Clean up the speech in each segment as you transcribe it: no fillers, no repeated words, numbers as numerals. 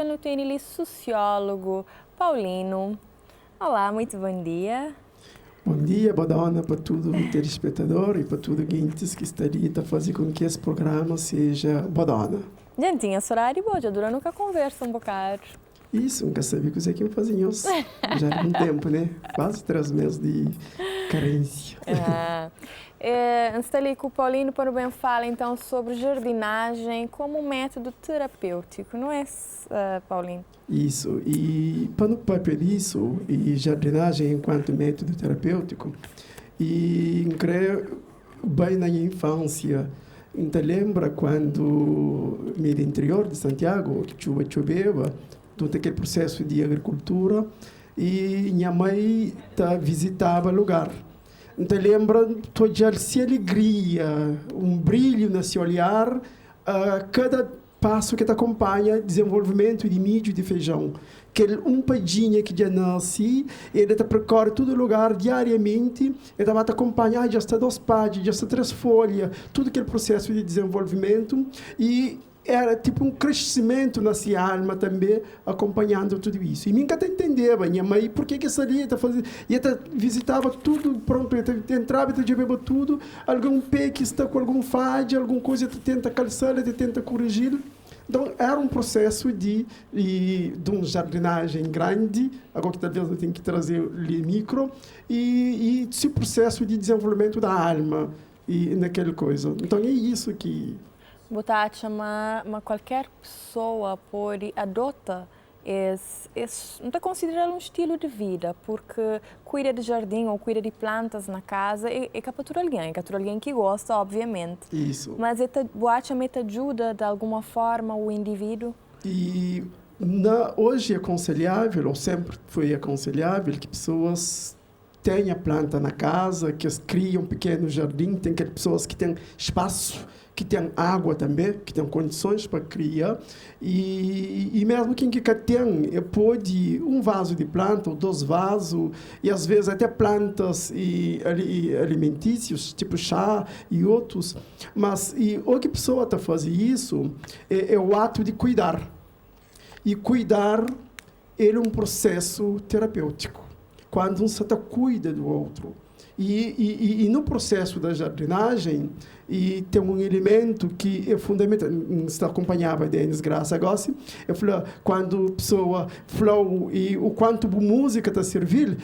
Eu tenho ali sociólogo Paulino. Olá, muito bom dia. Bom dia, boa dona para todo o telespectador e para todo gente que estaria a fazer com que esse programa seja boa dona. Gentinha, esse horário boa, já dura nunca conversa um bocado. Isso, nunca sabia que que faziam já há algum tempo, né? Quase 3 meses de carência. Está ali com o Paulino para o bem fala então sobre jardinagem como método terapêutico, não é, Paulino? Isso, e para o papel isso, e jardinagem enquanto método terapêutico, e creio bem na infância, então lembra quando no interior de Santiago, que choveva, todo aquele processo de agricultura, e minha mãe visitava o lugar. Então lembra toda essa alegria, brilho nesse olhar, cada passo que te acompanha desenvolvimento de milho de feijão. Que padinha que já nasce, ele te percorre todo lugar diariamente, ele vai te acompanhar, já está 2 páginas, já está 3 folhas, todo aquele processo de desenvolvimento, e era tipo crescimento na sua alma também, acompanhando tudo isso. E nunca entendeva, minha mãe, por que essa ali está fazendo? E ela visitava tudo, pronto, entrava, ela levava tudo, algum pé que está com algum falha, alguma coisa, ela tenta calçar, ela tenta corrigir. Então, era um processo de uma jardinagem grande, agora que talvez eu tenha que trazer o micro, e esse processo de desenvolvimento da alma, e naquela coisa. Então, é isso que... Botar chamar qualquer pessoa pode adota não está considerado um estilo de vida, porque cuida de jardim ou cuida de plantas na casa é captura alguém que gosta, obviamente. Isso. Mas boate ajuda de alguma forma o indivíduo. E hoje é aconselhável, ou sempre foi aconselhável, que pessoas tenham planta na casa, que criam um pequeno jardim, tem aquelas pessoas que têm espaço, que tem água também, que tem condições para criar, e mesmo quem que tem, pode um vaso de planta ou 2 vasos, e às vezes até plantas e alimentícios, tipo chá e outros, mas o que a pessoa está fazendo isso é o ato de cuidar, e cuidar é um processo terapêutico, quando você cuida do outro. E no processo da jardinagem, e tem um elemento que é fundamental. Você acompanhava a Denis Graça agora, eu falei, quando a pessoa falou e o quanto a música está servindo,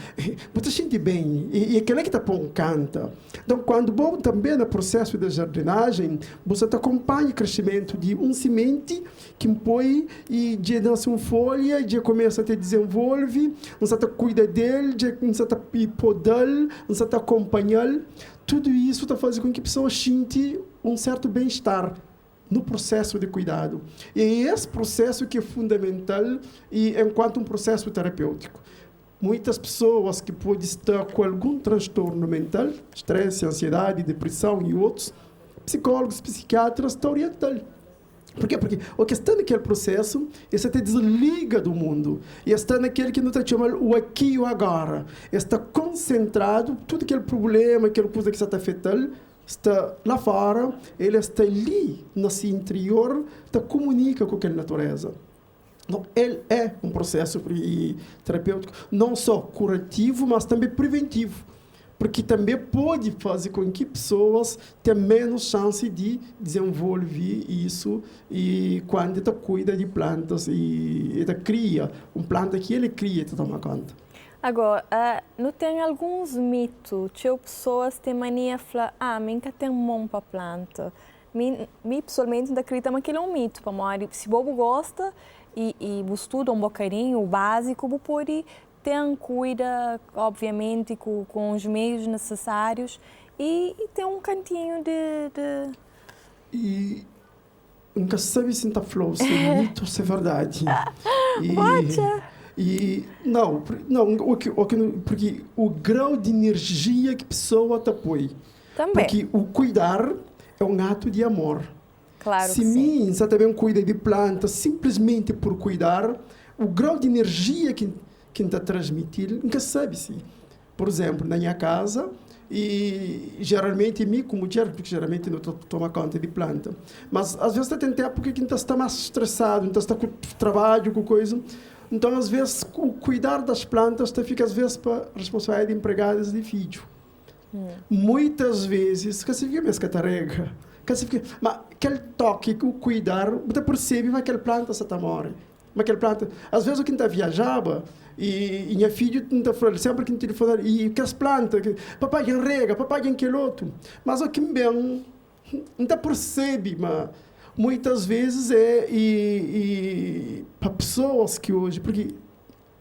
você sente bem, e aquele que está bom canta. Então, quando bom também no processo da jardinagem, você acompanha o crescimento de semente que põe e já nasce uma folha, já começa a te desenvolve, você cuida dele, já você podar, você acompanhar. Tudo isso está fazendo com que a pessoa sinta um certo bem-estar no processo de cuidado. E é esse processo que é fundamental e enquanto um processo terapêutico. Muitas pessoas que podem estar com algum transtorno mental, estresse, ansiedade, depressão e outros, psicólogos, psiquiatras estão orientando. Por quê? Porque o que está naquele processo, você te desliga do mundo. E está naquele que não está chamando o aqui e o agora. Está concentrado, tudo aquele problema, aquela coisa que está afetando, está lá fora, ele está ali, no seu interior, está comunica com aquela natureza. Então, ele é um processo terapêutico, não só curativo, mas também preventivo. Porque também pode fazer com que pessoas tenham menos chance de desenvolver isso e quando ele cuida de plantas e ele cria uma planta que ele cria e toma conta. Agora, não tem alguns mitos, tipo pessoas têm mania de falar, nunca tem mão para planta. Me pessoalmente não acredito que aquilo é um mito, para se você gosta e você estuda um bocadinho, o básico, você pode cuida, obviamente, com os meios necessários e tem um cantinho de... E nunca sabe se está falando, se é mito ou se é verdade. Porque o grau de energia que a pessoa te põe. Também. Porque o cuidar é um ato de amor. Claro se que sim. Você também cuida de plantas simplesmente por cuidar, o grau de energia que está transmitir, nunca sabe se. Por exemplo, na minha casa, e geralmente mim como mulher, porque geralmente não toma conta de planta. Mas às vezes tem tempo que a gente está mais estressado, então está com trabalho, com coisa. Então, às vezes, o cuidar das plantas fica, às vezes, para a responsabilidade de empregadas de filho. Muitas vezes, que você fica mesmo que tarega. Mas aquele toque, o cuidar, você percebe que aquela planta está morrendo. Mas aquela planta, às vezes, o que está viajava, e minha filha está falando, sempre que a gente fala, e que as plantas, papai rega, papai aquele outro. Mas o que bem, não percebe, mas muitas vezes para pessoas que hoje, porque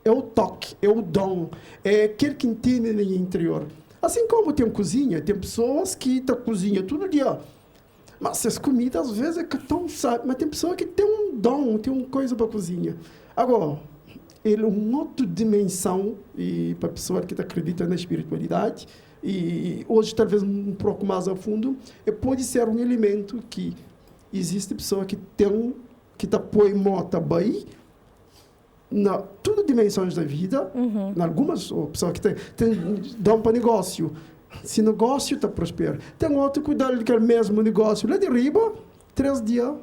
é o toque, é o dom, é aquele que entende no interior. Assim como tem cozinha, tem pessoas que estão cozinhando todo dia. Mas as comidas, às vezes, é que tão sabe, mas tem pessoas que têm um dom, tem uma coisa para a cozinha. Agora, ele é uma outra dimensão, e para a pessoa que acredita na espiritualidade, e hoje, talvez, um pouco mais a fundo, pode ser um elemento que existe pessoa que põe mota bem, na todas as dimensões da vida, em algumas pessoas que tem dom para negócio. Se o negócio está prospero, tem outro cuidado daquele mesmo negócio. Lá de riba, 3 dias,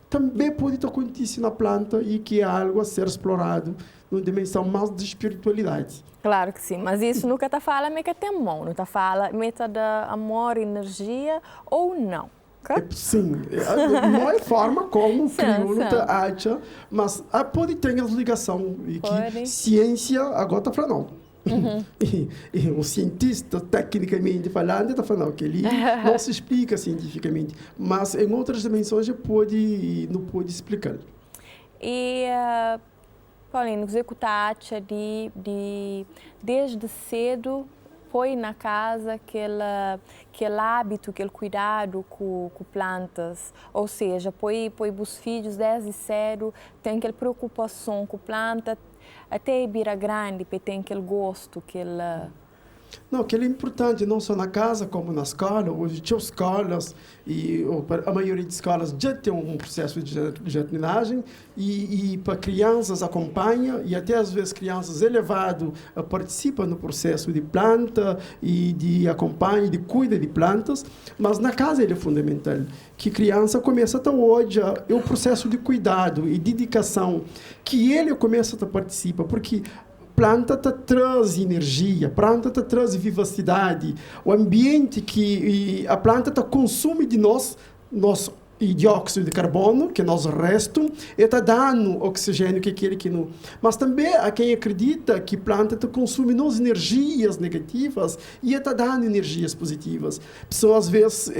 também pode acontecer na planta e que é algo a ser explorado numa dimensão mais de espiritualidade. Claro que sim, mas isso nunca está falando que tem mão, não está falando meta de amor, energia ou não. Sim, não é forma como o crioulo acha, mas pode ter as ligações e que ciência agora está falando não. E um cientista, tecnicamente falando, está falando que ele não se explica cientificamente, mas em outras dimensões não pode explicar. E, Paulino, você acha desde cedo foi na casa aquele hábito, aquele cuidado com plantas, ou seja, foi os filhos desde cedo, tem aquela preocupação com planta, até vira grande, para ter aquele gosto, Não, aquilo é importante, não só na casa, como na escola. Hoje tinha escolas, e a maioria das escolas já tem um processo de jardinagem, e para crianças acompanha, e até às vezes crianças elevadas participam no processo de planta, e de acompanha, de cuida de plantas, mas na casa ele é fundamental, que criança começa até hoje, é o processo de cuidado e dedicação, que ele começa a participar, porque planta traz energia, planta traz vivacidade, o ambiente que a planta consome de nós dióxido de carbono, que nós restam, e está dando oxigênio que não. Mas também há quem acredita que a planta consome nos energias negativas e está dando energias positivas. Pessoas às vezes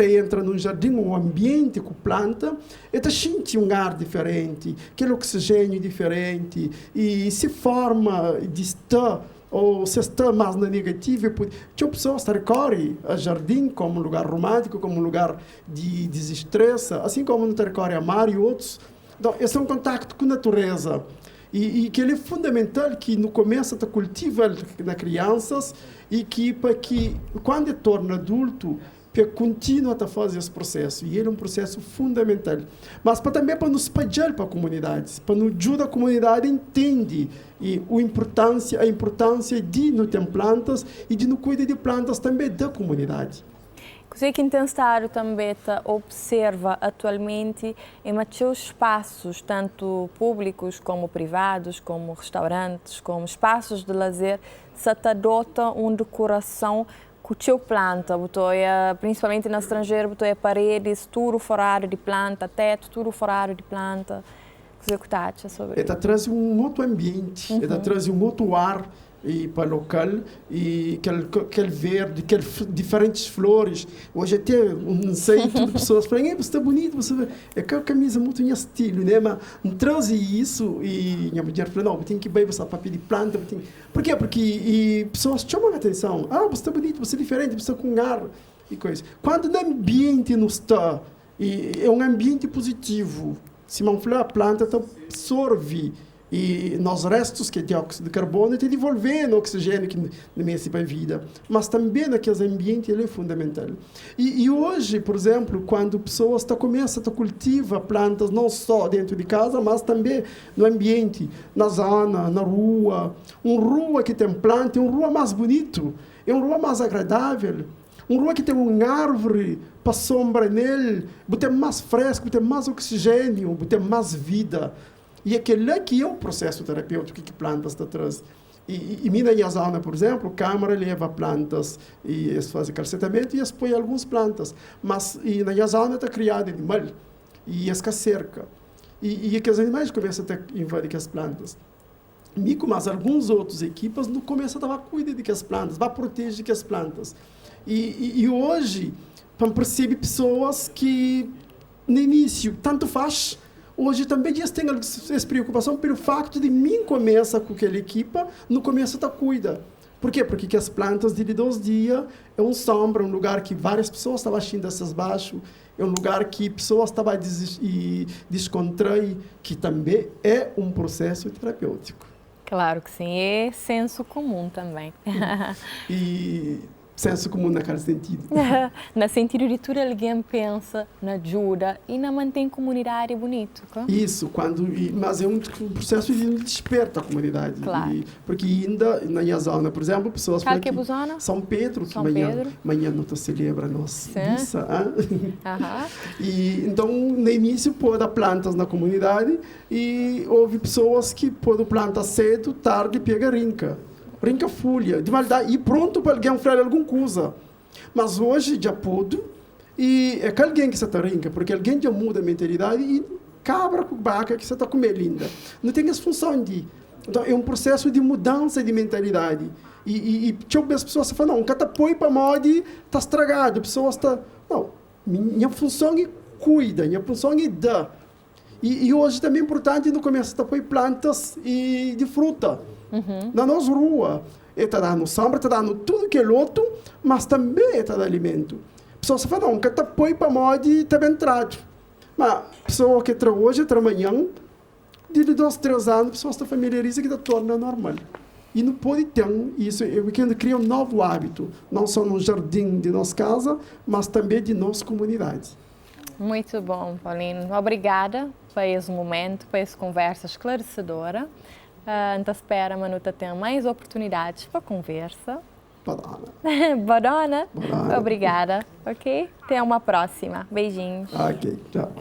entra num jardim, um ambiente com planta, e sente um ar diferente, aquele oxigênio diferente, e se forma de estar ou se está mais na negativa, tinha pessoas que recorrem ao jardim como um lugar romântico, como um lugar de desestresse, assim como no recorre a mar e outros. Então, esse é um contato com a natureza. E que ele é fundamental que no começo está cultiva nas crianças e para que quando torna adulto continua a fazer esse processo, e ele é um processo fundamental. Mas também para nos espalhar para a comunidade, para nos ajudar a comunidade a entender a importância de não ter plantas e de não cuidar de plantas também da comunidade. Você que intentar também observa atualmente em muitos espaços, tanto públicos como privados, como restaurantes, como espaços de lazer, se adota uma decoração com a sua planta, principalmente no estrangeiro, paredes, tudo forado de planta, teto, tudo forado de planta. O que você acha sobre isso? Traz um outro ambiente, traz um outro ar para o local, e aquele verde, diferentes flores. Hoje até, não sei, tudo pessoas falam, você está bonito, você vê. É aquela camisa muito em estilo, né? Mas traz isso, e minha mulher falou, não, tem que ir para papel de planta. Por quê? Porque pessoas chamam a atenção. Você está bonito, você é diferente, você está com ar e coisa. Quando o ambiente não está, é um ambiente positivo, se não for a planta absorve e nos restos que é dióxido de carbono te devolvendo oxigênio que necessita para a vida, mas também naqueles ambientes ele é fundamental. E hoje, por exemplo, quando pessoas começam a cultivar plantas não só dentro de casa, mas também no ambiente, na zona, na rua, uma rua que tem planta é uma rua mais bonito. É uma rua mais agradável. Uma rua que tem uma árvore para sombra nele, tem mais fresco, tem mais oxigênio, tem mais vida. E aquele aqui é o processo terapêutico que plantas está atrás. E na zona, por exemplo, a Câmara leva plantas e eles fazem calcetamento e eles põem algumas plantas. Mas na zona está criado animal e eles cerca. E aqueles animais começam a invadir as plantas. Mico, mas algumas outras equipas não começam a cuidar das plantas, vai proteger as plantas. E hoje, percebe pessoas que, no início, tanto faz. Hoje também eles têm essa preocupação pelo facto de mim começar com aquela equipa, não começa a cuidar. Por quê? Porque as plantas de 2 dias é um sombra, um lugar que várias pessoas estavam achando essas baixo, é um lugar que pessoas estavam descontrair, que também é um processo terapêutico. Claro que sim, é senso comum também. E senso comum naquele sentido. No sentido de tudo alguém pensa, na ajuda e na mantém comunidade bonito. Isso, mas é um processo de desperta a comunidade. Claro. Porque ainda na minha zona, por exemplo, pessoas falam que é São Pedro, que amanhã não celebra a nossa missa. E então, no início, pôde plantas na comunidade e houve pessoas que podem plantar cedo, tarde, pega rinca folha, de maldade, e pronto para alguém fazer alguma coisa. Mas hoje já pode, e é que alguém que você está rinca, porque alguém já muda a mentalidade e cabra com vaca que você está comendo linda. Não tem essa função de... Então, é um processo de mudança de mentalidade. E as pessoas falam, não, cada põe para moda está estragado, a pessoa está... Não, minha função é cuida, minha função é dar. E hoje também é importante no começo a pôr plantas de fruta. Na nossa rua, está dando sombra, está dando tudo que é outro, mas também está dando alimento. Pessoas falam, não, que está põe para moda e está bem trato. Mas a pessoa que entra hoje, entra amanhã, de 2, 3 anos, a pessoa está familiariza que está torna normal. E não pode ter isso, eu quero criar um novo hábito, não só no jardim de nossa casa, mas também de nossa comunidade. Muito bom, Paulino. Obrigada por esse momento, por essa conversa esclarecedora. Então, espero que tenha mais oportunidades para conversa. Badona. Obrigada. Ok? Até uma próxima. Beijinhos. Ok, tchau.